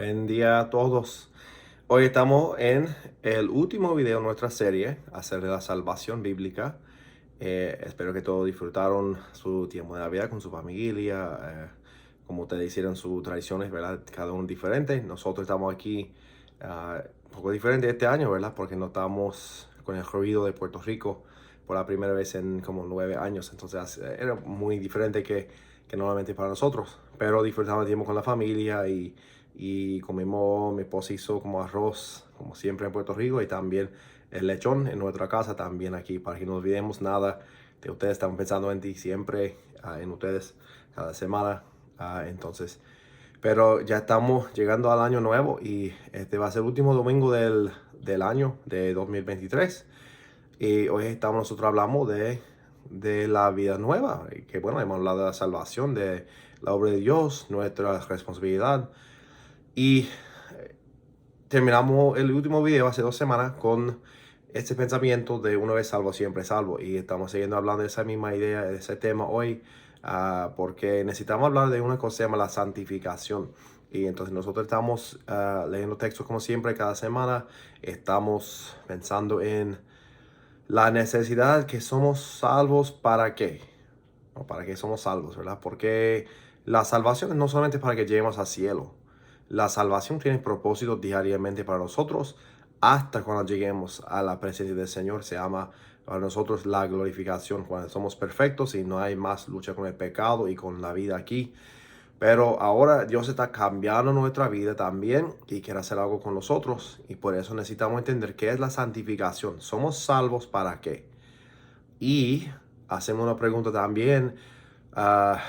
Buen día a todos. Hoy estamos en el último video de nuestra serie acerca de la salvación bíblica. Espero que todos disfrutaron su tiempo de Navidad con su familia, como ustedes hicieron sus tradiciones, ¿verdad? Cada uno diferente. Nosotros estamos aquí un poco diferente este año, ¿verdad? Porque no estamos con el ruido de Puerto Rico por la primera vez en como 9 años. Entonces era muy diferente que normalmente para nosotros. Pero disfrutamos el tiempo con la familia y comimos, mi esposa hizo como arroz, como siempre en Puerto Rico, y también el lechón en nuestra casa, también aquí, para que no olvidemos nada de ustedes. Estamos pensando en ti siempre, en ustedes, cada semana. Entonces, pero ya estamos llegando al año nuevo y este va a ser el último domingo del año de 2023. Y hoy nosotros hablamos de la vida nueva, y que bueno, hemos hablado de la salvación, de la obra de Dios, nuestra responsabilidad. Y terminamos el último video hace 2 semanas con este pensamiento de una vez salvo, siempre salvo. Y estamos siguiendo hablando de esa misma idea, de ese tema hoy, porque necesitamos hablar de una cosa que se llama la santificación. Y entonces nosotros estamos leyendo textos como siempre cada semana. Estamos pensando en la necesidad que somos salvos para qué. ¿O para qué somos salvos, verdad? Porque la salvación no solamente para que lleguemos al cielo. La salvación tiene propósitos diariamente para nosotros hasta cuando lleguemos a la presencia del Señor. Se llama para nosotros la glorificación, cuando somos perfectos y no hay más lucha con el pecado y con la vida aquí. Pero ahora Dios está cambiando nuestra vida también y quiere hacer algo con nosotros. Y por eso necesitamos entender qué es la santificación. ¿Somos salvos para qué? Y hacemos una pregunta también. ah,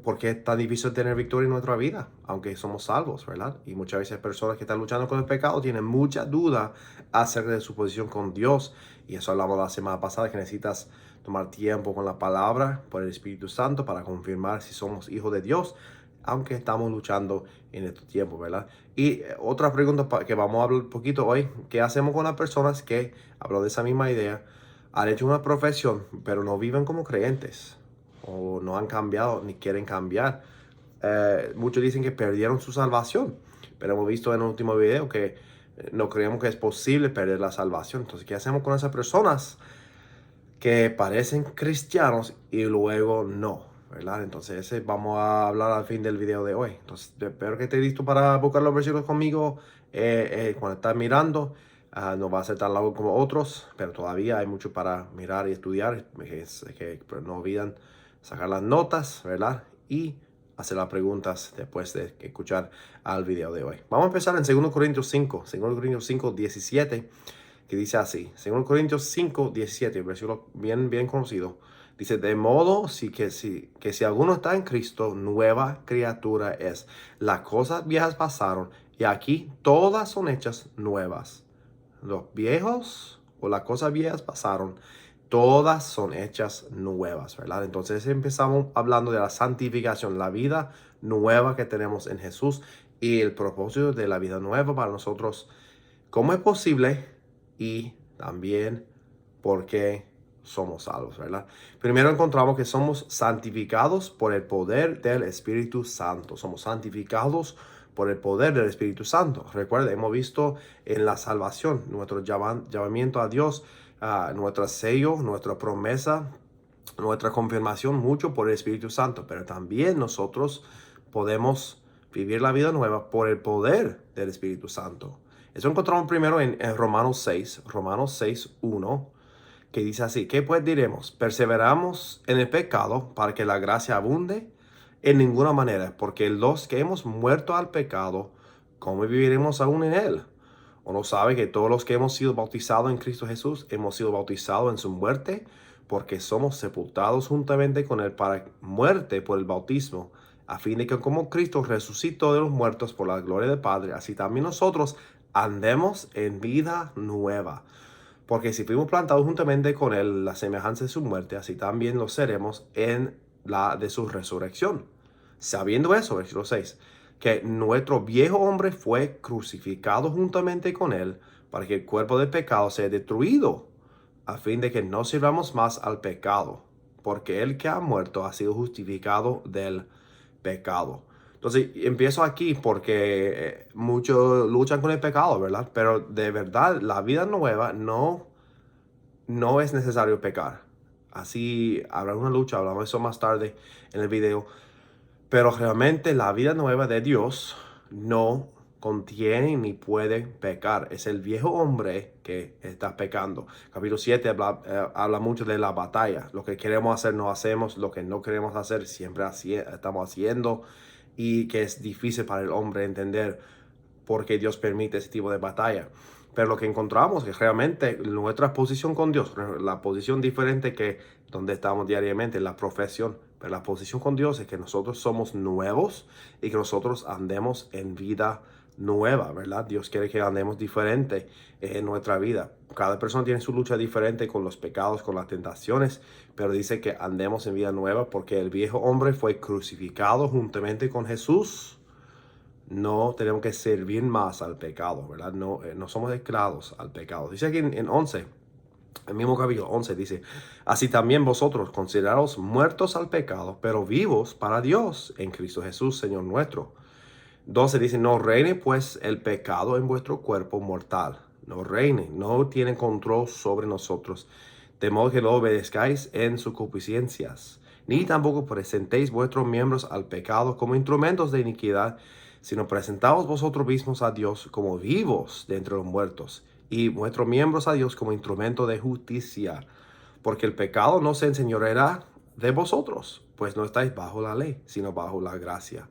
¿Por qué es tan difícil tener victoria en nuestra vida? Aunque somos salvos, ¿verdad? Y muchas veces personas que están luchando con el pecado tienen mucha duda acerca de su posición con Dios. Y eso hablamos la semana pasada, que necesitas tomar tiempo con la palabra por el Espíritu Santo para confirmar si somos hijos de Dios, aunque estamos luchando en estos tiempos, ¿verdad? Y otra pregunta que vamos a hablar un poquito hoy: ¿qué hacemos con las personas que, hablando de esa misma idea, han hecho una profesión, pero no viven como creyentes, o no han cambiado ni quieren cambiar? Muchos dicen que perdieron su salvación, pero hemos visto en el último video que no creemos que es posible perder la salvación. Entonces, ¿qué hacemos con esas personas que parecen cristianos y luego no, verdad? Entonces, ese vamos a hablar al fin del video de hoy. Entonces, espero que estés listo para buscar los versículos conmigo cuando estás mirando. No va a ser tan largo como otros, pero todavía hay mucho para mirar y estudiar. Pero no olviden sacar las notas, ¿verdad? Y hacer las preguntas después de escuchar al video de hoy. Vamos a empezar en 2 Corintios 5, que dice así: 2 Corintios 5, 17, el versículo bien, bien conocido. Dice: de modo que si alguno está en Cristo, nueva criatura es. Las cosas viejas pasaron y aquí todas son hechas nuevas. Los viejos o las cosas viejas pasaron, todas son hechas nuevas, ¿verdad? Entonces empezamos hablando de la santificación, la vida nueva que tenemos en Jesús y el propósito de la vida nueva para nosotros. ¿Cómo es posible? Y también por qué somos salvos, ¿verdad? Primero encontramos que somos santificados por el poder del Espíritu Santo. Somos santificados por el poder del Espíritu Santo. Recuerda, hemos visto en la salvación nuestro llamamiento a Dios, nuestro sello, nuestra promesa, nuestra confirmación, mucho por el Espíritu Santo. Pero también nosotros podemos vivir la vida nueva por el poder del Espíritu Santo. Eso encontramos primero en Romanos 6, 1, que dice así: ¿qué pues diremos? ¿Perseveramos en el pecado para que la gracia abunde? En ninguna manera, porque los que hemos muerto al pecado, ¿cómo viviremos aún en él? ¿O no sabe que todos los que hemos sido bautizados en Cristo Jesús hemos sido bautizados en su muerte? Porque somos sepultados juntamente con él para muerte por el bautismo, a fin de que como Cristo resucitó de los muertos por la gloria del Padre, así también nosotros andemos en vida nueva. Porque si fuimos plantados juntamente con él, la semejanza de su muerte, así también lo seremos en la de su resurrección. Sabiendo eso, versículo 6, que nuestro viejo hombre fue crucificado juntamente con él, para que el cuerpo del pecado sea destruido, a fin de que no sirvamos más al pecado, porque el que ha muerto ha sido justificado del pecado. Entonces, empiezo aquí porque muchos luchan con el pecado, ¿verdad? Pero de verdad, la vida nueva no es necesario pecar. Así habrá una lucha, hablamos de eso más tarde en el video. Pero realmente la vida nueva de Dios no contiene ni puede pecar. Es el viejo hombre que está pecando. Capítulo 7 habla mucho de la batalla. Lo que queremos hacer no hacemos, lo que no queremos hacer siempre estamos haciendo. Y que es difícil para el hombre entender por qué Dios permite ese tipo de batalla. Pero lo que encontramos es que realmente nuestra posición con Dios, la posición diferente que donde estamos diariamente, la profesión, pero la posición con Dios es que nosotros somos nuevos y que nosotros andemos en vida nueva, ¿verdad? Dios quiere que andemos diferente en nuestra vida. Cada persona tiene su lucha diferente con los pecados, con las tentaciones, pero dice que andemos en vida nueva porque el viejo hombre fue crucificado juntamente con Jesús. No tenemos que servir más al pecado, ¿verdad? No somos esclavos al pecado. Dice aquí en 11, el mismo capítulo 11 dice, así también vosotros consideraos muertos al pecado, pero vivos para Dios en Cristo Jesús, Señor nuestro. 12 dice, no reine pues el pecado en vuestro cuerpo mortal. No reine, no tiene control sobre nosotros, de modo que lo obedezcáis en sus concupiscencias. Ni tampoco presentéis vuestros miembros al pecado como instrumentos de iniquidad, sino presentaos vosotros mismos a Dios como vivos de entre los muertos, y vuestros miembros a Dios como instrumento de justicia. Porque el pecado no se enseñoreará de vosotros, pues no estáis bajo la ley, sino bajo la gracia.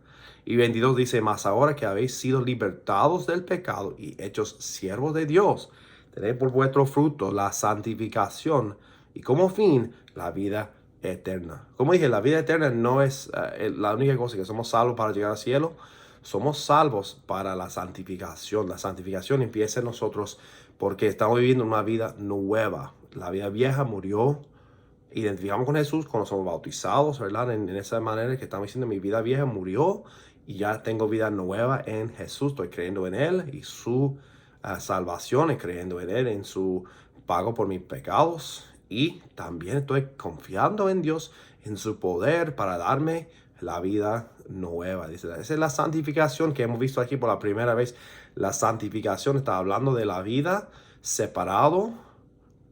Y 22 dice, mas ahora que habéis sido libertados del pecado y hechos siervos de Dios, tened por vuestro fruto la santificación y como fin la vida eterna. Como dije, la vida eterna no es la única cosa que somos salvos para llegar al cielo. Somos salvos para la santificación. La santificación empieza en nosotros porque estamos viviendo una vida nueva. La vida vieja murió. Identificamos con Jesús cuando somos bautizados, ¿verdad? En esa manera que estamos diciendo, mi vida vieja murió y ya tengo vida nueva en Jesús. Estoy creyendo en Él y su salvación, y creyendo en Él, en su pago por mis pecados. Y también estoy confiando en Dios, en su poder para darme la vida nueva. Dice, esa es la santificación que hemos visto aquí por la primera vez. La santificación está hablando de la vida separado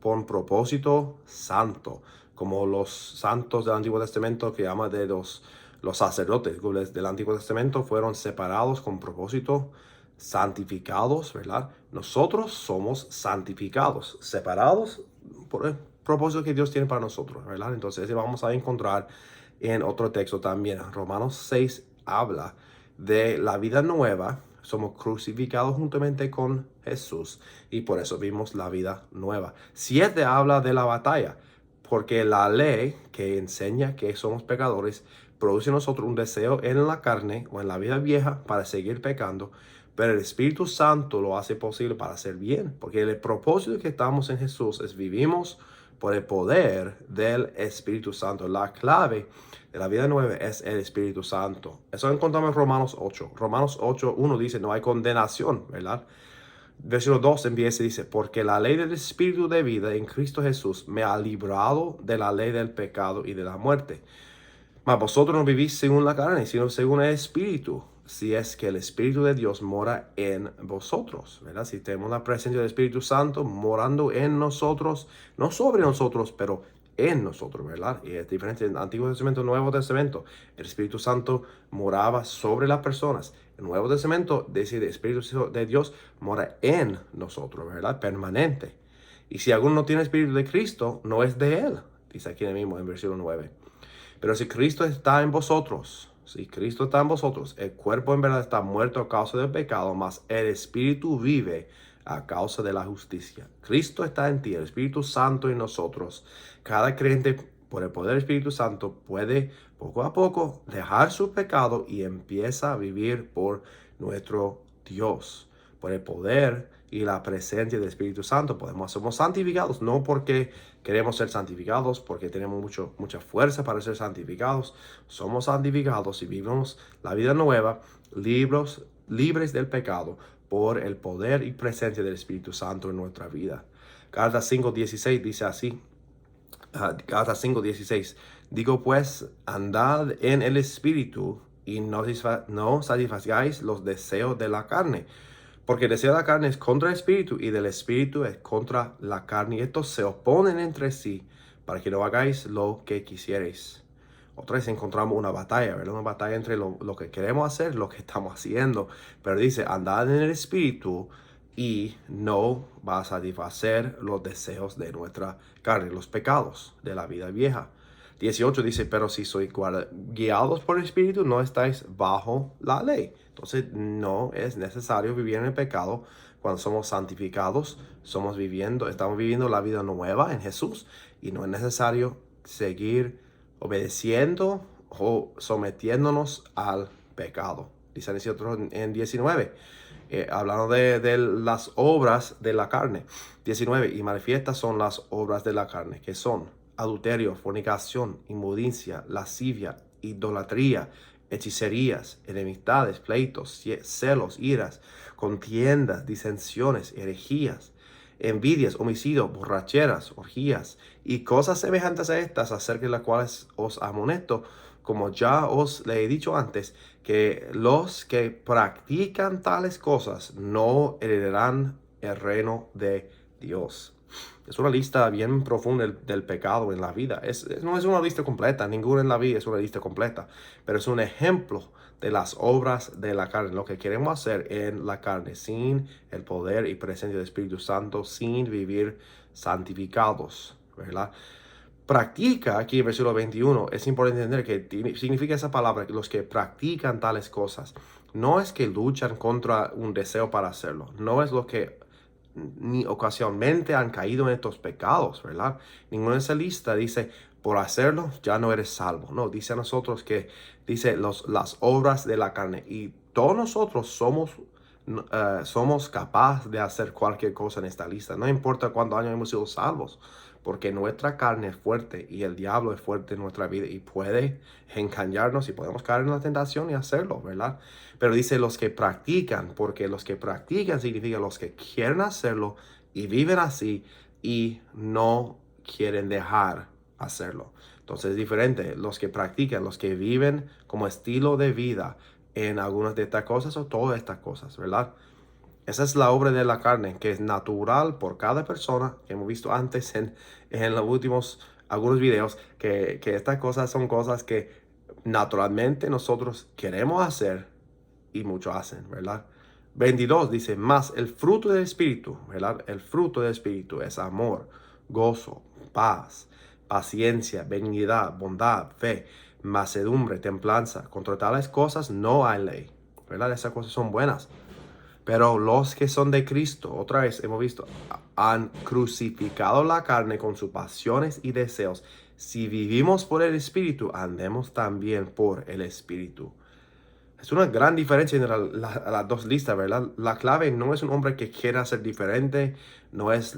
por propósito santo, como los santos del Antiguo Testamento que llama de los sacerdotes del Antiguo Testamento fueron separados con propósito, santificados, ¿verdad? Nosotros somos santificados, separados por el propósito que Dios tiene para nosotros, ¿verdad? Entonces vamos a encontrar en otro texto también. Romanos 6 habla de la vida nueva. Somos crucificados juntamente con Jesús y por eso vimos la vida nueva. 7 habla de la batalla, porque la ley que enseña que somos pecadores produce en nosotros un deseo en la carne o en la vida vieja para seguir pecando, pero el Espíritu Santo lo hace posible para hacer bien, porque el propósito que estamos en Jesús es vivimos por el poder del Espíritu Santo. La clave de la vida nueva es el Espíritu Santo. Eso encontramos en Romanos 8. Romanos 8, 1 dice, no hay condenación, ¿verdad? Versículo 2 empieza y dice, porque la ley del Espíritu de vida en Cristo Jesús me ha librado de la ley del pecado y de la muerte. Mas vosotros no vivís según la carne, sino según el Espíritu, si es que el Espíritu de Dios mora en vosotros, ¿verdad? Si tenemos la presencia del Espíritu Santo morando en nosotros, no sobre nosotros, pero en nosotros, ¿verdad? Y es diferente en el Antiguo Testamento y Nuevo Testamento. El Espíritu Santo moraba sobre las personas. El Nuevo Testamento dice el Espíritu de Dios mora en nosotros, ¿verdad? Permanente. Y si alguno no tiene el Espíritu de Cristo, no es de Él, dice aquí mismo en versículo 9. Pero si Cristo está en vosotros, si Cristo está en vosotros, el cuerpo en verdad está muerto a causa del pecado, mas el Espíritu vive a causa de la justicia. Cristo está en ti, el Espíritu Santo en nosotros. Cada creyente, por el poder del Espíritu Santo, puede poco a poco dejar su pecado y empieza a vivir por nuestro Dios. Por el poder y la presencia del Espíritu Santo somos santificados, no porque queremos ser santificados, porque tenemos mucha fuerza para ser santificados. Somos santificados y vivimos la vida nueva, libres del pecado, por el poder y presencia del Espíritu Santo en nuestra vida. Gálatas 5:16 dice así, Gálatas 5:16, digo pues, andad en el Espíritu y no satisfagáis los deseos de la carne. Porque el deseo de la carne es contra el espíritu y del espíritu es contra la carne. Y estos se oponen entre sí para que no hagáis lo que quisierais. Otra vez encontramos una batalla, ¿verdad? Una batalla entre lo que queremos hacer, lo que estamos haciendo. Pero dice, andad en el espíritu y no va a satisfacer los deseos de nuestra carne, los pecados de la vida vieja. 18 dice, pero si sois guiados por el espíritu, no estáis bajo la ley. Entonces no es necesario vivir en el pecado cuando somos santificados, estamos viviendo la vida nueva en Jesús y no es necesario seguir obedeciendo o sometiéndonos al pecado. Dice otro en 19, hablando de las obras de la carne. 19, y manifiestas son las obras de la carne, que son adulterio, fornicación, inmundicia, lascivia, idolatría, hechicerías, enemistades, pleitos, celos, iras, contiendas, disensiones, herejías, envidias, homicidios, borracheras, orgías y cosas semejantes a estas, acerca de las cuales os amonesto, como ya os le he dicho antes, que los que practican tales cosas no heredarán el reino de Dios. Es una lista bien profunda del pecado en la vida. No es una lista completa, ninguna en la vida es una lista completa, pero es un ejemplo de las obras de la carne, lo que queremos hacer en la carne, sin el poder y presencia del Espíritu Santo, sin vivir santificados, ¿verdad? Practica, aquí en versículo 21, es importante entender que significa esa palabra, los que practican tales cosas. No es que luchan contra un deseo para hacerlo, no es lo que ni ocasionalmente han caído en estos pecados, ¿verdad? Ninguna de esa lista dice, por hacerlo ya no eres salvo. No, dice a nosotros que dice las obras de la carne. Y todos nosotros somos capaces de hacer cualquier cosa en esta lista. No importa cuántos años hemos sido salvos, porque nuestra carne es fuerte y el diablo es fuerte en nuestra vida y puede engañarnos y podemos caer en la tentación y hacerlo, ¿verdad? Pero dice los que practican, porque los que practican significa los que quieren hacerlo y viven así y no quieren dejar hacerlo. Entonces es diferente, los que practican, los que viven como estilo de vida en algunas de estas cosas o todas estas cosas, ¿verdad? Esa es la obra de la carne, que es natural por cada persona, que hemos visto antes en los últimos algunos videos, que estas cosas son cosas que naturalmente nosotros queremos hacer y muchos hacen, ¿verdad? 22 dice, más el fruto del Espíritu, ¿verdad? El fruto del Espíritu es amor, gozo, paz, paciencia, benignidad, bondad, fe, mansedumbre, templanza. Contra tales cosas no hay ley, ¿verdad? Esas cosas son buenas. Pero los que son de Cristo, otra vez hemos visto, han crucificado la carne con sus pasiones y deseos. Si vivimos por el Espíritu, andemos también por el Espíritu. Es una gran diferencia entre las dos listas, ¿verdad? La clave no es un hombre que quiera ser diferente, no es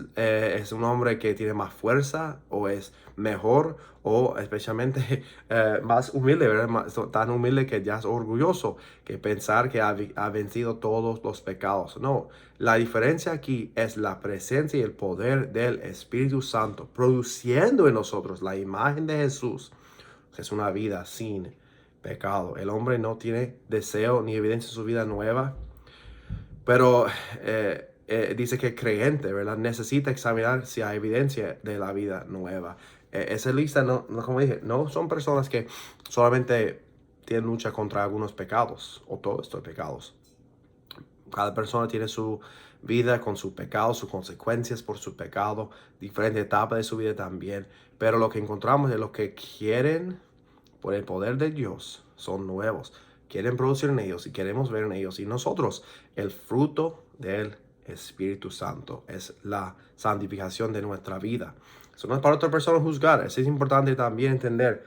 un hombre que tiene más fuerza o es mejor o especialmente más humilde, ¿verdad? Tan humilde que ya es orgulloso, que pensar que ha vencido todos los pecados. No, la diferencia aquí es la presencia y el poder del Espíritu Santo produciendo en nosotros la imagen de Jesús, que es una vida sin pecado. El hombre no tiene deseo ni evidencia de su vida nueva, pero dice que el creyente, ¿verdad? Necesita examinar si hay evidencia de la vida nueva. Esa lista, como dije, no son personas que solamente tienen lucha contra algunos pecados o todos estos pecados. Cada persona tiene su vida con su pecado, sus consecuencias por su pecado, diferentes etapas de su vida también. Pero lo que encontramos es los que quieren por el poder de Dios son nuevos, quieren producir en ellos y queremos ver en ellos. Y nosotros, el fruto del Espíritu Santo es la santificación de nuestra vida. Eso no es para otra persona juzgar. Eso es importante también entender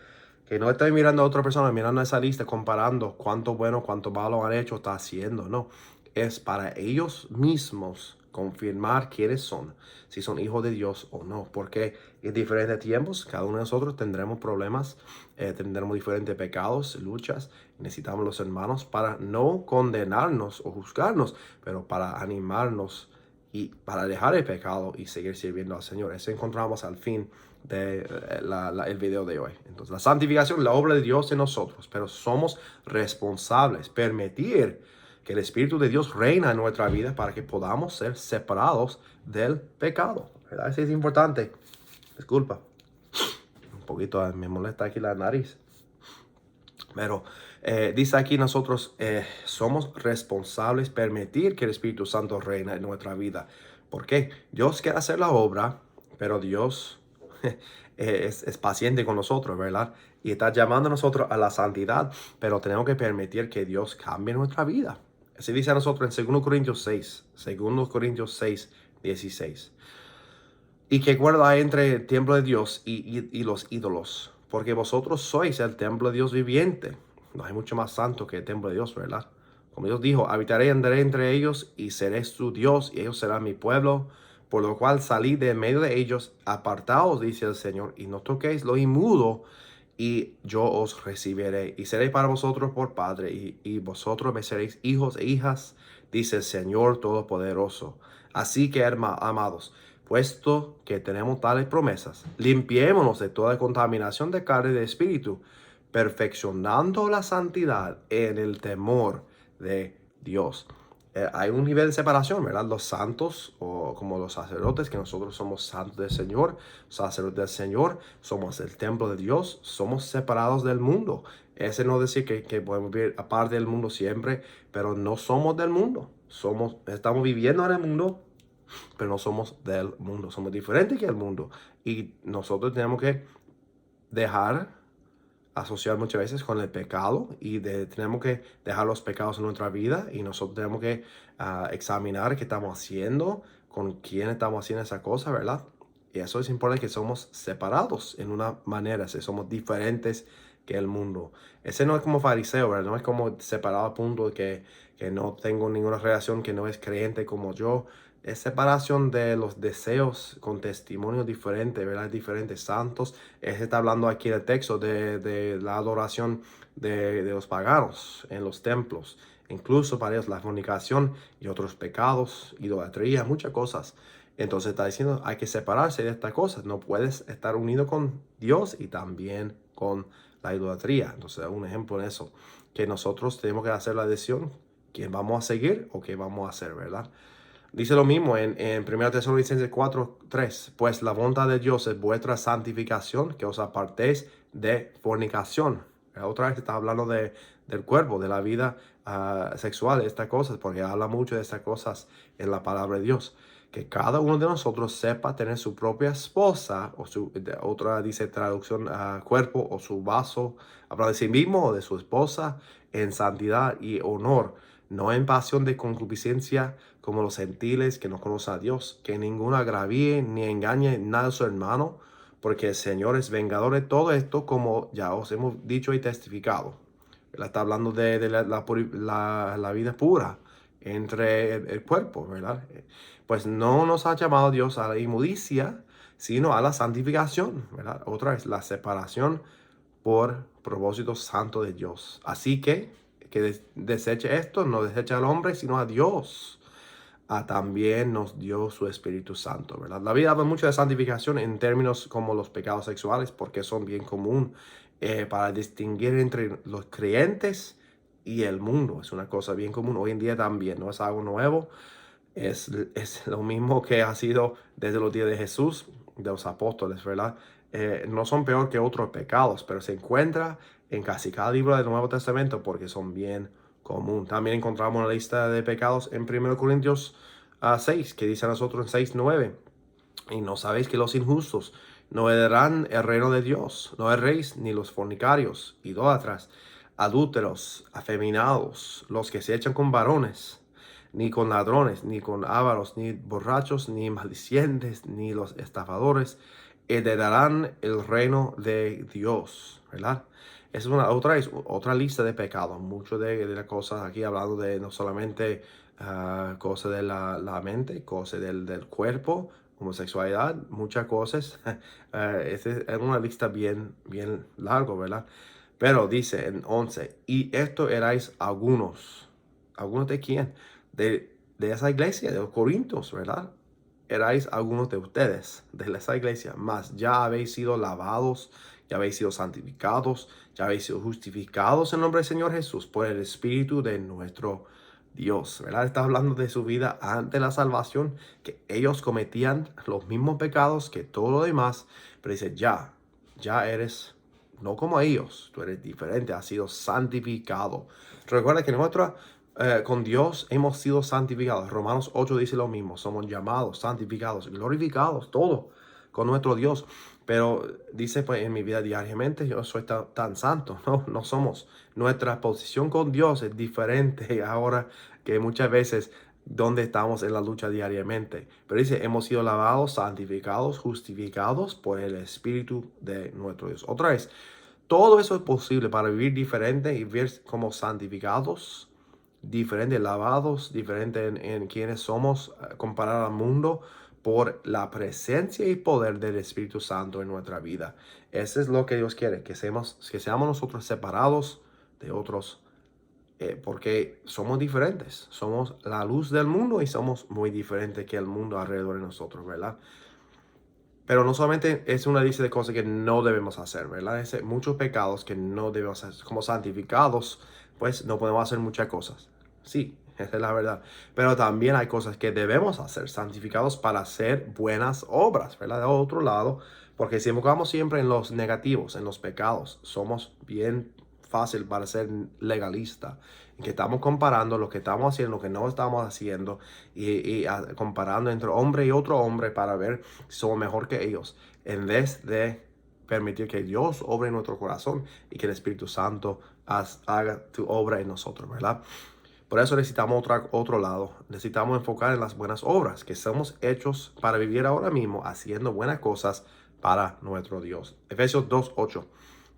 que no estoy mirando a otra persona, mirando esa lista, comparando cuánto bueno, cuánto malo han hecho, está haciendo. No, es para ellos mismos confirmar quiénes son, si son hijos de Dios o no, porque en diferentes tiempos cada uno de nosotros tendremos problemas, tendremos diferentes pecados, luchas, necesitamos los hermanos para no condenarnos o juzgarnos, pero para animarnos y para dejar el pecado y seguir sirviendo al Señor. Eso encontramos al fin de el video de hoy. Entonces, la santificación, la obra de Dios en nosotros, pero somos responsables, permitir que el Espíritu de Dios reina en nuestra vida para que podamos ser separados del pecado, ¿verdad? Eso es importante. Disculpa, un poquito me molesta aquí la nariz. Pero dice aquí nosotros somos responsables permitir que el Espíritu Santo reina en nuestra vida. ¿Por qué? Dios quiere hacer la obra, pero Dios es paciente con nosotros, ¿verdad? Y está llamando a nosotros a la santidad, pero tenemos que permitir que Dios cambie nuestra vida. Así dice a nosotros en 2 Corintios 6, 2 Corintios 6, 16. ¿Y qué acuerdo hay entre el templo de Dios y los ídolos? Porque vosotros sois el templo de Dios viviente. No hay mucho más santo que el templo de Dios, ¿verdad? Como Dios dijo, habitaré y andaré entre ellos y seré su Dios y ellos serán mi pueblo. Por lo cual salid de medio de ellos, apartaos, dice el Señor, y no toquéis lo inmundo, y yo os recibiré. Y seré para vosotros por Padre, y vosotros me seréis hijos e hijas, dice el Señor Todopoderoso. Así que, amados, puesto que tenemos tales promesas, limpiémonos de toda contaminación de carne y de espíritu, perfeccionando la santidad en el temor de Dios. Hay un nivel de separación, ¿verdad? Los santos, o como los sacerdotes, que nosotros somos santos del Señor, sacerdotes del Señor, somos el templo de Dios, somos separados del mundo. Ese no decir que podemos vivir aparte del mundo siempre, pero no somos del mundo. Estamos viviendo en el mundo, pero no somos del mundo. Somos diferentes que el mundo. Y nosotros tenemos que dejar asociar muchas veces con el pecado y tenemos que dejar los pecados en nuestra vida y nosotros tenemos que examinar qué estamos haciendo, con quién estamos haciendo esa cosa, ¿verdad? Y eso es importante, que somos separados en una manera, si somos diferentes que el mundo. Ese no es como fariseo, ¿verdad? No es como separado a punto de que no tengo ninguna relación, que no es creyente como yo. Es separación de los deseos con testimonios diferentes, ¿verdad? Diferentes santos. Está hablando aquí en el texto de la adoración de los paganos en los templos. Incluso para ellos la fornicación y otros pecados, idolatría, muchas cosas. Entonces está diciendo, hay que separarse de estas cosas. No puedes estar unido con Dios y también con la idolatría. Entonces, un ejemplo en eso, que nosotros tenemos que hacer la decisión, quién vamos a seguir o qué vamos a hacer, ¿verdad? Dice lo mismo en 1 Tesalonicenses 4:3, pues la voluntad de Dios es vuestra santificación, que os apartéis de fornicación. Otra vez está hablando del cuerpo, de la vida sexual, de estas cosas, porque habla mucho de estas cosas en la palabra de Dios. Que cada uno de nosotros sepa tener su propia esposa, o otra dice traducción cuerpo, o su vaso, habla de sí mismo o de su esposa, en santidad y honor, no en pasión de concupiscencia como los gentiles que no conocen a Dios, que ninguno agravíe ni engañe nada a su hermano, porque el Señor es vengador de todo esto, como ya os hemos dicho y testificado. Él está hablando de la vida pura entre el cuerpo, ¿verdad? Pues no nos ha llamado Dios a la inmundicia, sino a la santificación, ¿verdad? Otra vez, la separación por propósito santo de Dios. Así que deseche esto, no deseche al hombre, sino a Dios. También nos dio su Espíritu Santo, ¿verdad? La Biblia habla mucho de santificación en términos como los pecados sexuales, porque son bien común para distinguir entre los creyentes y el mundo. Es una cosa bien común hoy en día también, no es algo nuevo. Es lo mismo que ha sido desde los días de Jesús, de los apóstoles, ¿verdad? No son peor que otros pecados, pero se encuentra en casi cada libro del Nuevo Testamento porque son bien común. También encontramos una lista de pecados en 1 Corintios 6, que dice a nosotros en 6:9. Y no sabéis que los injustos no heredarán el reino de Dios. No erréis, ni los fornicarios, idólatras, adúlteros, afeminados, los que se echan con varones, ni con ladrones, ni con ávaros, ni borrachos, ni maldicientes, ni los estafadores heredarán el reino de Dios, ¿verdad? Es otra lista de pecados. Muchas de las cosas aquí hablando de no solamente cosas de la mente, cosas del cuerpo, homosexualidad, muchas cosas. Es una lista bien, bien largo, ¿verdad? Pero dice en 11, y esto erais algunos. ¿Algunos de quién? De esa iglesia, de los Corintios, ¿verdad? erais algunos de ustedes, de esa iglesia, mas ya habéis sido lavados, ya habéis sido santificados, ya habéis sido justificados en nombre del Señor Jesús por el Espíritu de nuestro Dios, ¿verdad? Está hablando de su vida antes de la salvación, que ellos cometían los mismos pecados que todo lo demás, pero dice, ya eres, no como ellos, tú eres diferente, has sido santificado. Recuerda que con Dios hemos sido santificados. Romanos 8 dice lo mismo, somos llamados, santificados, glorificados, todo con nuestro Dios. Pero dice, pues en mi vida diariamente yo soy tan santo, no somos. Nuestra posición con Dios es diferente ahora que muchas veces donde estamos en la lucha diariamente. Pero dice, hemos sido lavados, santificados, justificados por el Espíritu de nuestro Dios. Otra vez, todo eso es posible para vivir diferente y ver como santificados, diferente, lavados, diferente en quienes somos, comparado al mundo, por la presencia y poder del Espíritu Santo en nuestra vida. Eso es lo que Dios quiere, que seamos nosotros separados de otros, porque somos diferentes. Somos la luz del mundo y somos muy diferentes que el mundo alrededor de nosotros, ¿verdad? Pero no solamente es una lista de cosas que no debemos hacer, ¿verdad? Es muchos pecados que no debemos hacer. Como santificados, pues no podemos hacer muchas cosas. Sí, esa es la verdad. Pero también hay cosas que debemos hacer, santificados para hacer buenas obras, ¿verdad? De otro lado, porque si enfocamos siempre en los negativos, en los pecados, somos bien fácil para ser legalista, en que estamos comparando lo que estamos haciendo, lo que no estamos haciendo, y comparando entre hombre y otro hombre para ver si somos mejor que ellos, en vez de permitir que Dios obre en nuestro corazón y que el Espíritu Santo haga tu obra en nosotros, ¿verdad? Por eso necesitamos otro lado. Necesitamos enfocar en las buenas obras, que somos hechos para vivir ahora mismo haciendo buenas cosas para nuestro Dios. Efesios 2:8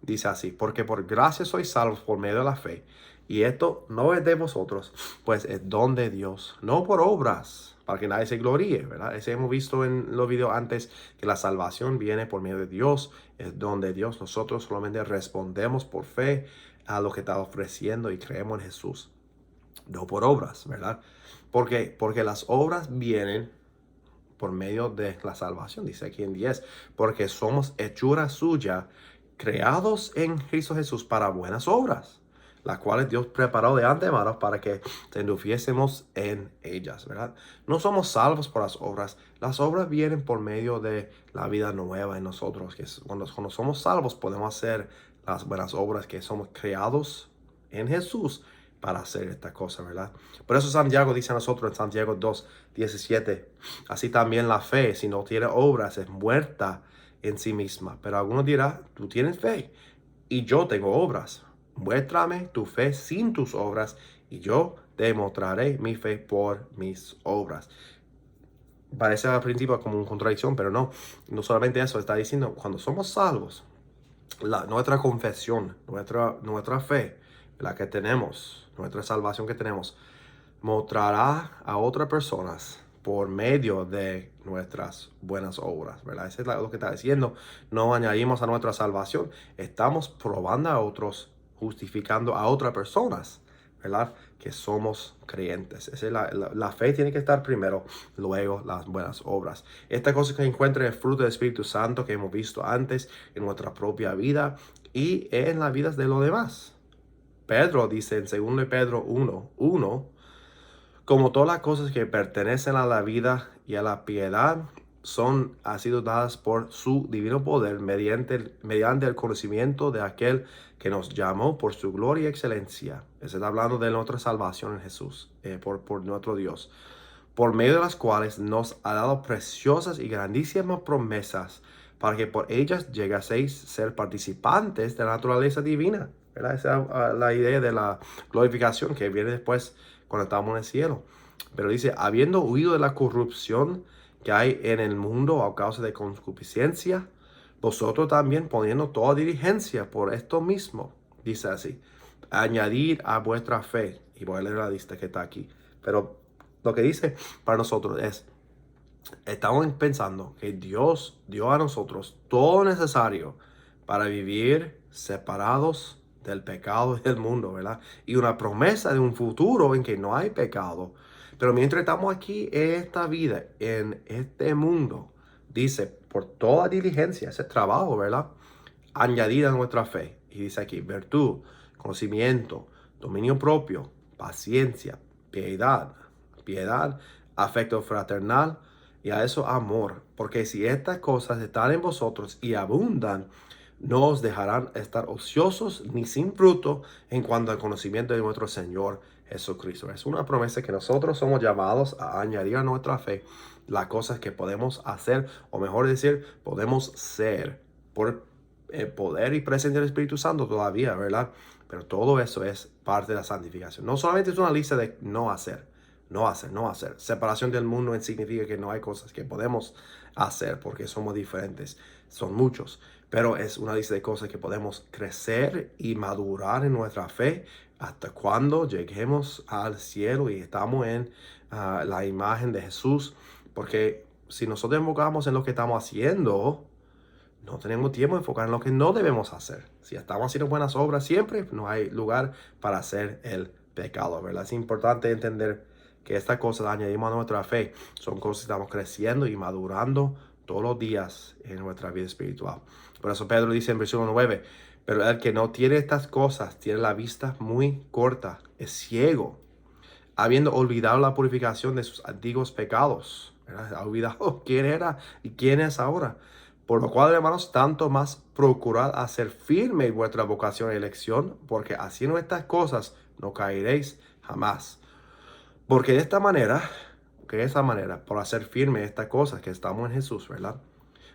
dice así, porque por gracia sois salvos por medio de la fe. Y esto no es de vosotros, pues es don de Dios, no por obras, para que nadie se gloríe, ¿verdad? Ese hemos visto en los videos antes, que la salvación viene por medio de Dios, es don de Dios. Nosotros solamente respondemos por fe a lo que está ofreciendo y creemos en Jesús, no por obras, ¿verdad? ¿Por qué? Porque las obras vienen por medio de la salvación, dice aquí en 10, porque somos hechura suya, creados en Cristo Jesús para buenas obras, las cuales Dios preparó de antemano para que anduviésemos en ellas, ¿verdad? No somos salvos por las obras vienen por medio de la vida nueva en nosotros, que es cuando somos salvos podemos hacer las buenas obras que somos creados en Jesús para hacer esta cosa, ¿verdad? Por eso Santiago dice a nosotros en Santiago 2:17, así también la fe, si no tiene obras, es muerta en sí misma. Pero algunos dirán, tú tienes fe y yo tengo obras. Muéstrame tu fe sin tus obras y yo te mostraré mi fe por mis obras. Parece al principio como una contradicción, pero no solamente eso, está diciendo, cuando somos salvos, nuestra confesión, nuestra fe, la que tenemos, nuestra salvación que tenemos, mostrará a otras personas por medio de nuestras buenas obras, ¿verdad? Eso es lo que está diciendo. No añadimos a nuestra salvación, estamos probando a otros, justificando a otras personas, ¿verdad? Que somos creyentes. Esa es la fe tiene que estar primero, luego las buenas obras. Esta cosa que encuentra el fruto del Espíritu Santo que hemos visto antes en nuestra propia vida y en las vidas de los demás. Pedro dice en 2 Pedro 1:1, como todas las cosas que pertenecen a la vida y a la piedad han sido dadas por su divino poder mediante el conocimiento de aquel que nos llamó por su gloria y excelencia. Se está hablando de nuestra salvación en Jesús, por nuestro Dios, por medio de las cuales nos ha dado preciosas y grandísimas promesas para que por ellas llegaseis a ser participantes de la naturaleza divina, ¿verdad? Esa es la idea de la glorificación que viene después cuando estamos en el cielo. Pero dice, habiendo huido de la corrupción que hay en el mundo a causa de concupiscencia, vosotros también poniendo toda diligencia por esto mismo, dice así, añadir a vuestra fe, y voy a leer la lista que está aquí, pero lo que dice para nosotros es, estamos pensando que Dios dio a nosotros todo necesario para vivir separados del pecado del mundo, ¿verdad? Y una promesa de un futuro en que no hay pecado. Pero mientras estamos aquí en esta vida, en este mundo, dice, por toda diligencia, ese trabajo, ¿verdad? Añadida a nuestra fe. Y dice aquí, virtud, conocimiento, dominio propio, paciencia, piedad, afecto fraternal y a eso amor. Porque si estas cosas están en vosotros y abundan, no os dejarán estar ociosos ni sin fruto en cuanto al conocimiento de nuestro Señor Jesucristo. Es una promesa que nosotros somos llamados a añadir a nuestra fe las cosas que podemos hacer, o mejor decir, podemos ser por el poder y presencia del Espíritu Santo todavía, ¿verdad? Pero todo eso es parte de la santificación. No solamente es una lista de no hacer, no hacer, no hacer. Separación del mundo significa que no hay cosas que podemos hacer porque somos diferentes. Son muchos, pero es una lista de cosas que podemos crecer y madurar en nuestra fe hasta cuando lleguemos al cielo y estamos en la imagen de Jesús. Porque si nosotros enfocamos en lo que estamos haciendo, no tenemos tiempo de enfocar en lo que no debemos hacer. Si estamos haciendo buenas obras siempre, no hay lugar para hacer el pecado, ¿verdad? Es importante entender que estas cosas las añadimos a nuestra fe. Son cosas que estamos creciendo y madurando todos los días en nuestra vida espiritual. Por eso Pedro dice en versículo 9, pero el que no tiene estas cosas tiene la vista muy corta, es ciego, habiendo olvidado la purificación de sus antiguos pecados. ¿Verdad? Ha olvidado quién era y quién es ahora. Por lo cual, hermanos, tanto más procurad hacer firme vuestra vocación y elección, porque haciendo estas cosas no caeréis jamás. Porque de esta manera, por hacer firme estas cosas que estamos en Jesús, ¿verdad?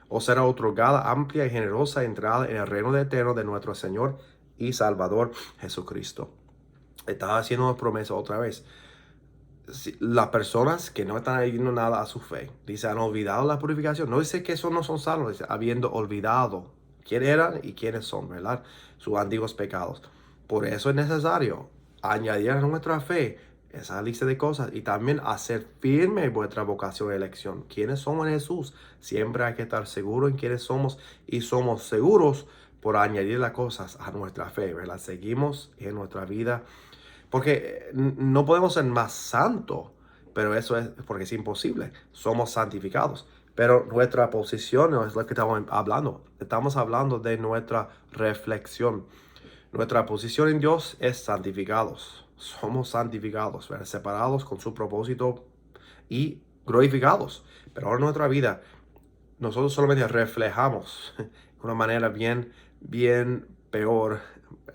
Os será otorgada amplia y generosa entrada en el reino eterno de nuestro Señor y Salvador Jesucristo. Estaba haciendo una promesa otra vez. Las personas que no están añadiendo nada a su fe, dice, han olvidado la purificación. No dice que esos no son salvos, dice, habiendo olvidado quién eran y quiénes son, ¿verdad? Sus antiguos pecados. Por eso es necesario añadir a nuestra fe esa lista de cosas y también hacer firme vuestra vocación y elección. ¿Quiénes somos en Jesús? Siempre hay que estar seguro en quiénes somos y somos seguros por añadir las cosas a nuestra fe, ¿verdad? Seguimos en nuestra vida porque no podemos ser más santos, pero eso es porque es imposible. Somos santificados. Pero nuestra posición no es lo que estamos hablando. Estamos hablando de nuestra reflexión. Nuestra posición en Dios es santificados. Somos santificados, ¿verdad? Separados con su propósito y glorificados. Pero ahora en nuestra vida, nosotros solamente reflejamos de una manera bien peor.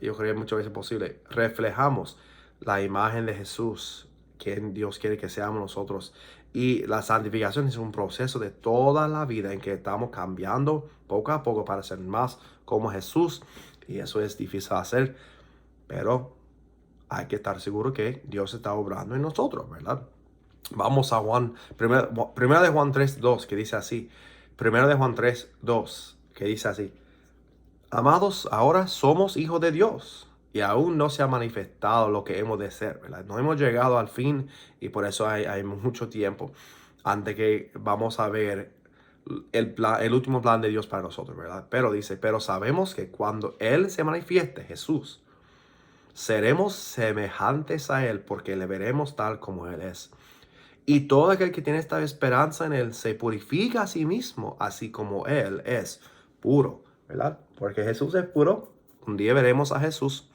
Yo creo que muchas veces posible. Reflejamos la imagen de Jesús, quien Dios quiere que seamos nosotros. Y la santificación es un proceso de toda la vida en que estamos cambiando poco a poco para ser más como Jesús. Y eso es difícil hacer, pero hay que estar seguro que Dios está obrando en nosotros, ¿verdad? Vamos a Juan, primero de Juan 3:2, que dice así. Primero de Juan 3:2, que dice así. Amados, ahora somos hijos de Dios y aún no se ha manifestado lo que hemos de ser, ¿verdad? No hemos llegado al fin y por eso hay mucho tiempo antes que vamos a ver el último plan de Dios para nosotros, ¿verdad? Pero dice, pero sabemos que cuando Él se manifieste, Jesús, seremos semejantes a Él porque le veremos tal como Él es. Y todo aquel que tiene esta esperanza en Él se purifica a sí mismo, así como Él es puro, ¿verdad? Porque Jesús es puro. Un día veremos a Jesús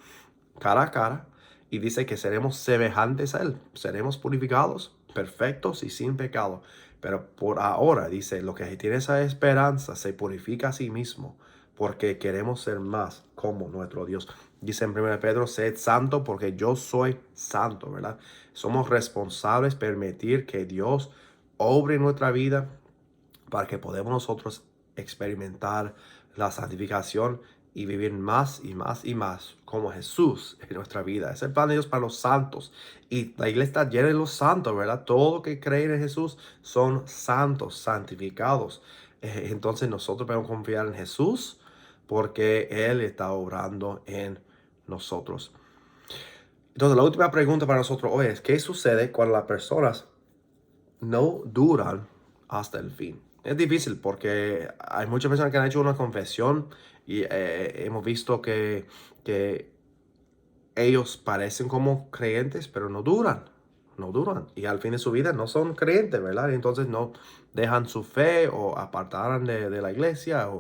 cara a cara y dice que seremos semejantes a Él. Seremos purificados, perfectos y sin pecado. Pero por ahora, dice, lo que tiene esa esperanza se purifica a sí mismo porque queremos ser más como nuestro Dios. Dice en 1 Pedro, sed santo porque yo soy santo, ¿verdad? Somos responsables permitir que Dios obre en nuestra vida para que podamos nosotros experimentar la santificación y vivir más y más y más como Jesús en nuestra vida. Es el plan de Dios para los santos. Y la iglesia está llena de los santos, ¿verdad? Todo que creen en Jesús son santos, santificados. Entonces nosotros podemos confiar en Jesús porque Él está obrando en nosotros. Entonces la última pregunta para nosotros hoy es, ¿qué sucede cuando las personas no duran hasta el fin? Es difícil porque hay muchas personas que han hecho una confesión y hemos visto que ellos parecen como creyentes, pero no duran. No duran. Y al fin de su vida no son creyentes, ¿verdad? Y entonces no dejan su fe o apartaran de la iglesia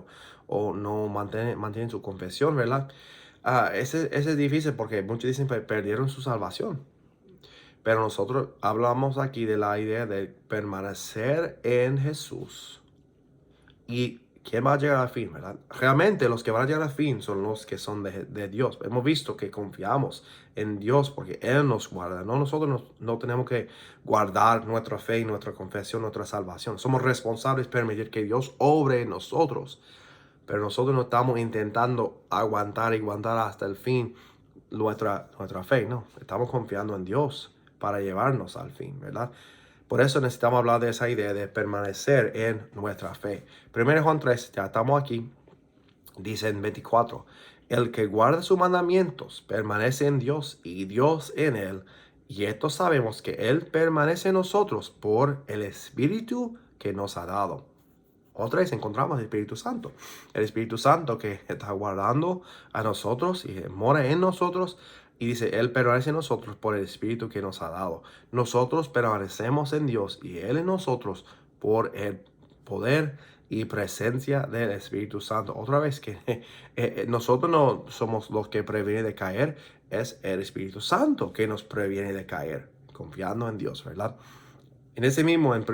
o no mantienen su confesión, ¿verdad? Ese es difícil porque muchos dicen que perdieron su salvación. Pero nosotros hablamos aquí de la idea de permanecer en Jesús. ¿Y quién va a llegar al fin, verdad? Realmente los que van a llegar al fin son los que son de Dios. Hemos visto que confiamos en Dios porque Él nos guarda. No, no tenemos que guardar nuestra fe, nuestra confesión, nuestra salvación. Somos responsables de permitir que Dios obre en nosotros. Pero nosotros no estamos intentando aguantar y aguantar hasta el fin nuestra fe. No, estamos confiando en Dios para llevarnos al fin, ¿verdad? Por eso necesitamos hablar de esa idea de permanecer en nuestra fe. 1 Juan 3, ya estamos aquí, dice en 24, el que guarda sus mandamientos permanece en Dios y Dios en él. Y esto sabemos que Él permanece en nosotros por el Espíritu que nos ha dado. Otra vez encontramos el Espíritu Santo. El Espíritu Santo que está guardando a nosotros y mora en nosotros. Y dice, Él permanece en nosotros por el Espíritu que nos ha dado. Nosotros permanecemos en Dios y Él en nosotros por el poder y presencia del Espíritu Santo. Otra vez que nosotros no somos los que previenen de caer. Es el Espíritu Santo que nos previene de caer. Confiando en Dios, ¿verdad? En ese mismo, en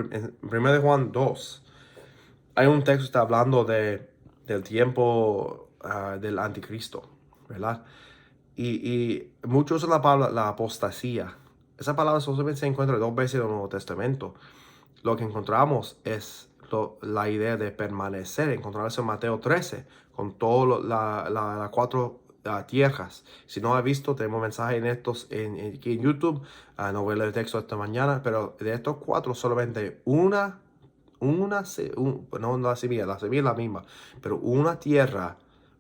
1 Juan 2. Hay un texto que está hablando del tiempo del anticristo, ¿verdad? Y muchos usan la palabra la apostasía. Esa palabra solamente se encuentra 2 veces en el Nuevo Testamento. Lo que encontramos es la idea de permanecer. Encontramos en Mateo 13 con todas las 4 tierras. Si no has visto, tenemos mensajes en estos aquí en YouTube. No voy a leer el texto esta mañana, pero de estos 4 solamente no la semilla es la misma, pero una tierra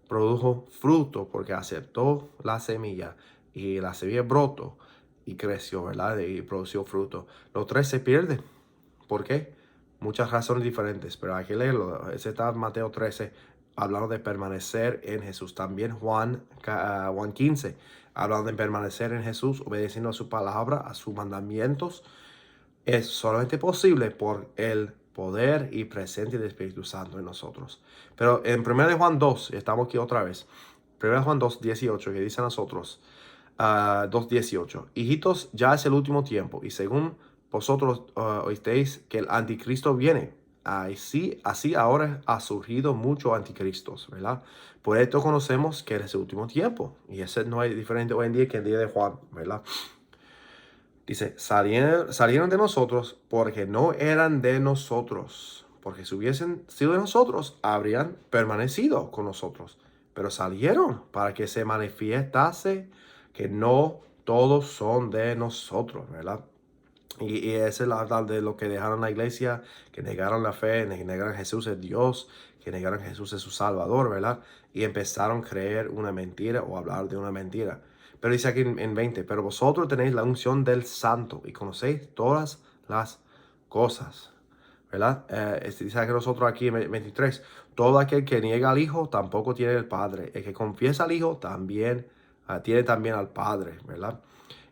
produjo fruto porque aceptó la semilla y la semilla brotó y creció, ¿verdad? Y produjo fruto. Los 3 se pierden. ¿Por qué? Muchas razones diferentes, pero hay que leerlo. Ese está en Mateo 13, hablando de permanecer en Jesús. También Juan 15, hablando de permanecer en Jesús, obedeciendo a su palabra, a sus mandamientos. Es solamente posible por el poder y presencia del Espíritu Santo en nosotros. Pero en 1 Juan 2, estamos aquí otra vez, 1 Juan 2, 18, que dice a nosotros, 2:18, hijitos, ya es el último tiempo, y según vosotros oísteis que el anticristo viene. Así ahora ha surgido muchos anticristos, ¿verdad? Por esto conocemos que es el último tiempo. Y ese no es diferente hoy en día que el día de Juan, ¿verdad? Dice, salieron de nosotros porque no eran de nosotros. Porque si hubiesen sido de nosotros, habrían permanecido con nosotros. Pero salieron para que se manifiestase que no todos son de nosotros, ¿verdad? Y esa es la verdad de lo que dejaron la iglesia, que negaron la fe, que negaron a Jesús es Dios, que negaron a Jesús es su Salvador, ¿verdad? Y empezaron a creer una mentira o hablar de una mentira. Pero dice aquí en 20, pero vosotros tenéis la unción del Santo y conocéis todas las cosas, ¿verdad? Dice que nosotros aquí en 23, todo aquel que niega al Hijo tampoco tiene el Padre. El que confiesa al Hijo también tiene también al Padre, ¿verdad?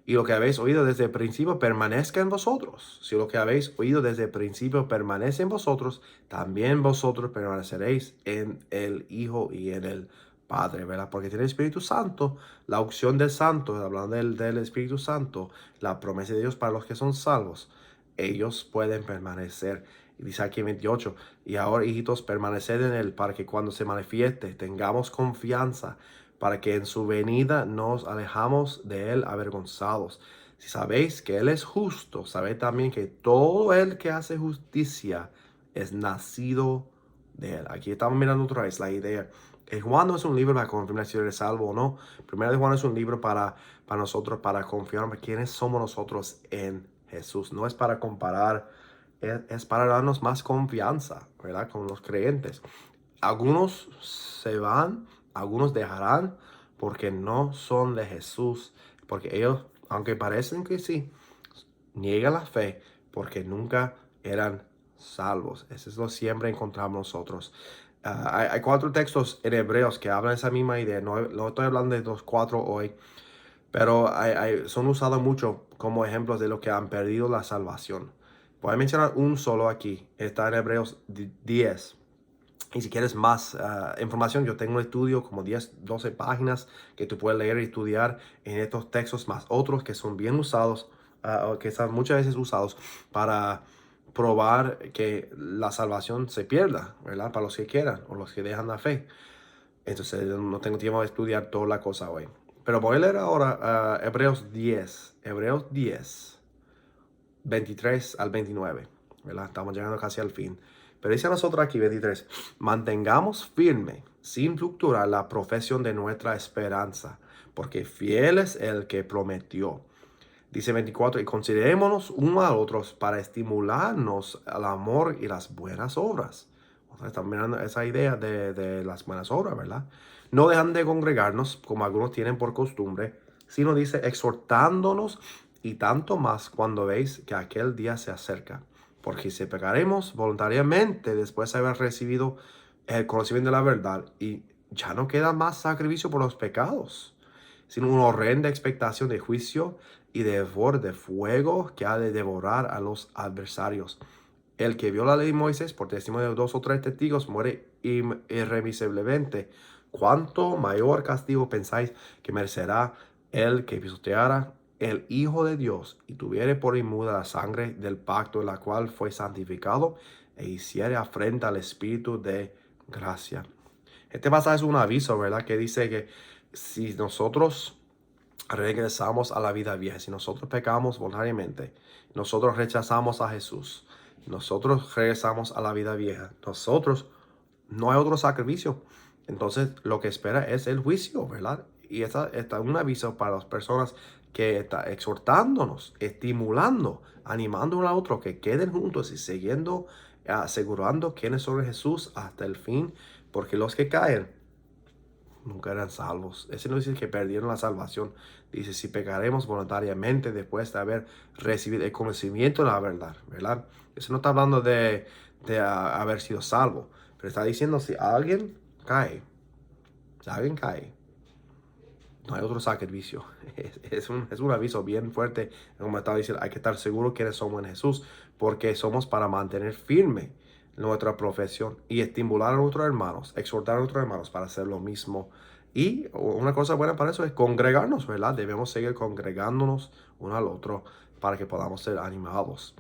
Y lo que habéis oído desde el principio permanezca en vosotros. Si lo que habéis oído desde el principio permanece en vosotros, también vosotros permaneceréis en el Hijo y en el Padre, ¿verdad? Porque tiene el Espíritu Santo, la unción del Santo, hablando del Espíritu Santo, la promesa de Dios para los que son salvos. Ellos pueden permanecer. Y dice aquí en 28, y ahora, hijitos, permaneced en Él para que cuando se manifieste tengamos confianza para que en su venida nos alejamos de Él avergonzados. Si sabéis que Él es justo, sabed también que todo el que hace justicia es nacido de Él. Aquí estamos mirando otra vez la idea. Juan no es un libro para confirmar si eres salvo o no. Primero de Juan es un libro para nosotros, para confirmar quiénes somos nosotros en Jesús. No es para comparar, es para darnos más confianza, ¿verdad? Con los creyentes. Algunos se van, algunos dejarán porque no son de Jesús, porque ellos, aunque parecen que sí, niegan la fe porque nunca eran salvos. Eso es lo que siempre encontramos nosotros. Hay 4 textos en Hebreos que hablan esa misma idea. No estoy hablando de los 4 hoy. pero son usados mucho como ejemplos de los que han perdido la salvación. Voy a mencionar un solo aquí, está en Hebreos 10. Y si quieres más información, yo tengo un estudio como 10, 12 páginas que tú puedes leer y estudiar en estos textos, más otros que son bien usados, o que están muchas veces usados para probar que la salvación se pierda, ¿verdad? Para los que quieran o los que dejan la fe. Entonces no tengo tiempo de estudiar toda la cosa hoy. Pero voy a leer ahora Hebreos 10, 23 al 29, ¿verdad? Estamos llegando casi al fin. Pero dice a nosotros aquí, 23, mantengamos firme, sin fluctuar, la profesión de nuestra esperanza, porque fiel es el que prometió. Dice 24, y considerémonos unos a otros para estimularnos al amor y las buenas obras. O sea, están mirando esa idea de las buenas obras, ¿verdad? No dejan de congregarnos, como algunos tienen por costumbre, sino dice, exhortándonos y tanto más cuando veis que aquel día se acerca. Porque si pecaremos voluntariamente después de haber recibido el conocimiento de la verdad, y ya no queda más sacrificio por los pecados, sino una horrenda expectación de juicio y de fuego que ha de devorar a los adversarios. El que viola la ley de Moisés por testimonio de 2 o 3 testigos muere irremisiblemente. ¿Cuánto mayor castigo pensáis que merecerá el que pisoteara el Hijo de Dios y tuviere por inmunda la sangre del pacto en la cual fue santificado e hiciere afrenta al Espíritu de gracia? Este pasaje es un aviso, ¿verdad? Que dice que si nosotros regresamos a la vida vieja, si nosotros pecamos voluntariamente, nosotros rechazamos a Jesús, nosotros regresamos a la vida vieja, nosotros no hay otro sacrificio. Entonces lo que espera es el juicio, ¿verdad? Y esta es un aviso para las personas que está exhortándonos, estimulando, animando uno a otro que queden juntos y siguiendo, asegurando quiénes son Jesús hasta el fin, porque los que caen nunca eran salvos. Ese no dice que perdieron la salvación. Dice, si pecaremos voluntariamente después de haber recibido el conocimiento de la verdad, ¿verdad? Eso no está hablando de haber sido salvo, pero está diciendo si alguien cae, no hay otro sacrificio. Es un aviso bien fuerte. Como estaba diciendo, hay que estar seguros quiénes somos en Jesús, porque somos para mantener firme nuestra profesión y estimular a nuestros hermanos, exhortar a nuestros hermanos para hacer lo mismo. Y una cosa buena para eso es congregarnos, ¿verdad? Debemos seguir congregándonos uno al otro para que podamos ser animados.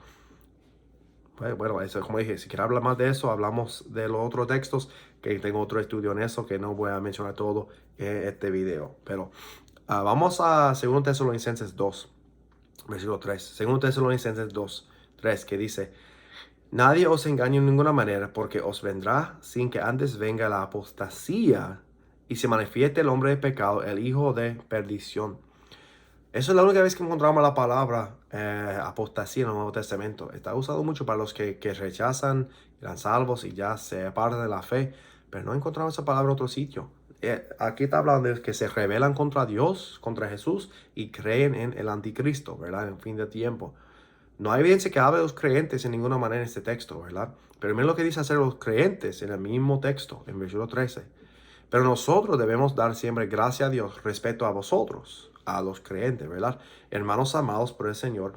Pues, bueno, eso como dije, si quiero hablar más de eso, hablamos de los otros textos, que tengo otro estudio en eso, que no voy a mencionar todo en este video. Pero vamos a 2 Tesalonicenses 2, versículo 3. 2 Tesalonicenses 2, 3, que dice, nadie os engañe en ninguna manera, porque os vendrá sin que antes venga la apostasía y se manifieste el hombre de pecado, el hijo de perdición. Eso es la única vez que encontramos la palabra apostasía en el Nuevo Testamento. Está usado mucho para los que rechazan, eran salvos y ya se apartan de la fe, pero no encontramos esa palabra en otro sitio. Aquí está hablando de que se rebelan contra Dios, contra Jesús y creen en el anticristo, ¿verdad? En fin de tiempo. No hay evidencia que hable de los creyentes en ninguna manera en este texto, ¿verdad? Pero miren lo que dice hacer los creyentes en el mismo texto, en versículo 13. Pero nosotros debemos dar siempre gracias a Dios respecto a vosotros, a los creyentes, ¿verdad? Hermanos amados por el Señor,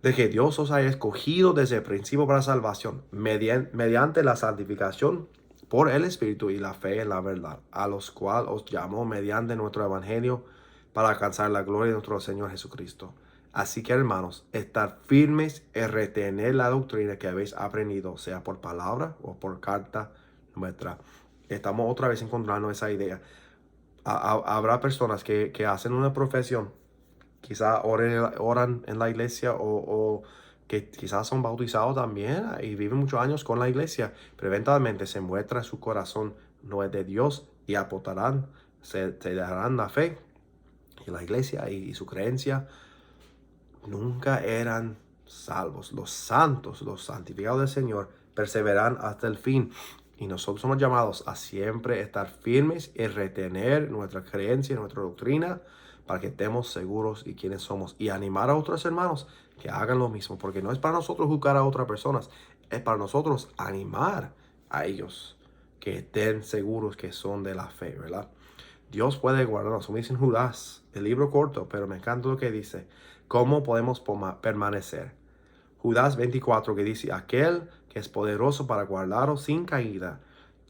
de que Dios os haya escogido desde el principio para salvación, mediante la santificación por el Espíritu y la fe en la verdad, a los cuales os llamó mediante nuestro Evangelio para alcanzar la gloria de nuestro Señor Jesucristo. Así que, hermanos, estad firmes en retener la doctrina que habéis aprendido, sea por palabra o por carta nuestra. Estamos otra vez encontrando esa idea. Habrá personas que hacen una profesión, quizás oran en la iglesia o que quizás son bautizados también y viven muchos años con la iglesia, pero eventualmente se muestra su corazón no es de Dios y aportarán, se darán la fe y la iglesia y su creencia. Nunca eran salvos. Los santos, los santificados del Señor, perseveran hasta el fin. Y nosotros somos llamados a siempre estar firmes y retener nuestra creencia, nuestra doctrina, para que estemos seguros de quiénes somos. Y animar a otros hermanos que hagan lo mismo. Porque no es para nosotros juzgar a otras personas. Es para nosotros animar a ellos que estén seguros que son de la fe, ¿verdad? Dios puede guardarnos. Como dice en Judas, el libro corto, pero me encanta lo que dice. ¿Cómo podemos permanecer? Judas 24 que dice, aquel que es poderoso para guardaros sin caída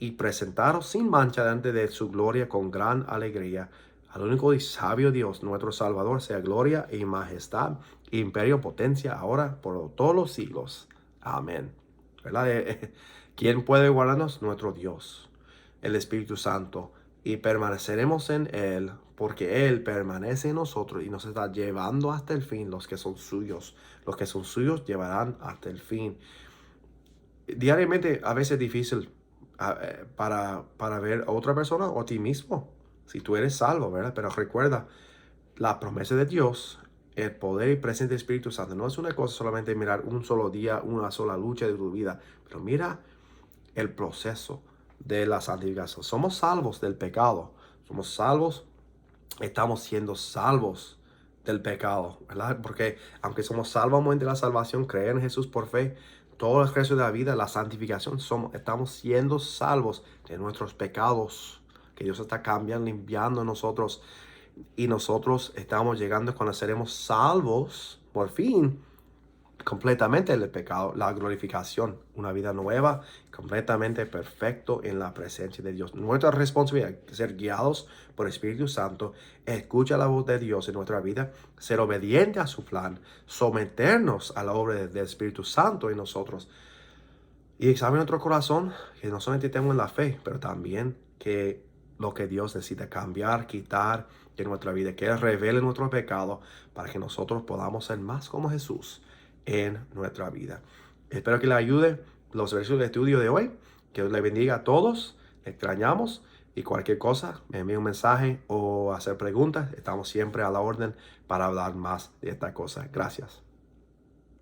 y presentaros sin mancha delante de su gloria con gran alegría. Al único y sabio Dios, nuestro Salvador, sea gloria y majestad, imperio, potencia, ahora por todos los siglos. Amén. ¿Verdad? ¿Quién puede guardarnos? Nuestro Dios, el Espíritu Santo. Y permaneceremos en Él, porque Él permanece en nosotros y nos está llevando hasta el fin. Los que son suyos llevarán hasta el fin. Diariamente a veces es difícil para ver a otra persona o a ti mismo, si tú eres salvo, ¿verdad? Pero recuerda, la promesa de Dios, el poder y presencia del Espíritu Santo, no es una cosa solamente mirar un solo día, una sola lucha de tu vida, pero mira el proceso de la santificación. Somos salvos del pecado, somos salvos, estamos siendo salvos del pecado, ¿verdad? Porque aunque somos salvos de la salvación, creer en Jesús por fe, todo el resto de la vida, la santificación, estamos siendo salvos de nuestros pecados, que Dios está cambiando, limpiando en nosotros, y nosotros estamos llegando cuando seremos salvos, por fin, completamente del pecado, la glorificación, una vida nueva, completamente perfecto en la presencia de Dios. Nuestra responsabilidad es ser guiados por el Espíritu Santo, escuchar la voz de Dios en nuestra vida, ser obediente a su plan, someternos a la obra del Espíritu Santo en nosotros y examinar nuestro corazón, que no solamente tenemos la fe, pero también que lo que Dios necesita cambiar, quitar de nuestra vida, que Él revele nuestro pecado para que nosotros podamos ser más como Jesús en nuestra vida. Espero que le ayude los versículos de estudio de hoy. Que Dios le bendiga a todos. Le extrañamos y cualquier cosa, me envíe un mensaje o hacer preguntas. Estamos siempre a la orden para hablar más de esta cosa. Gracias.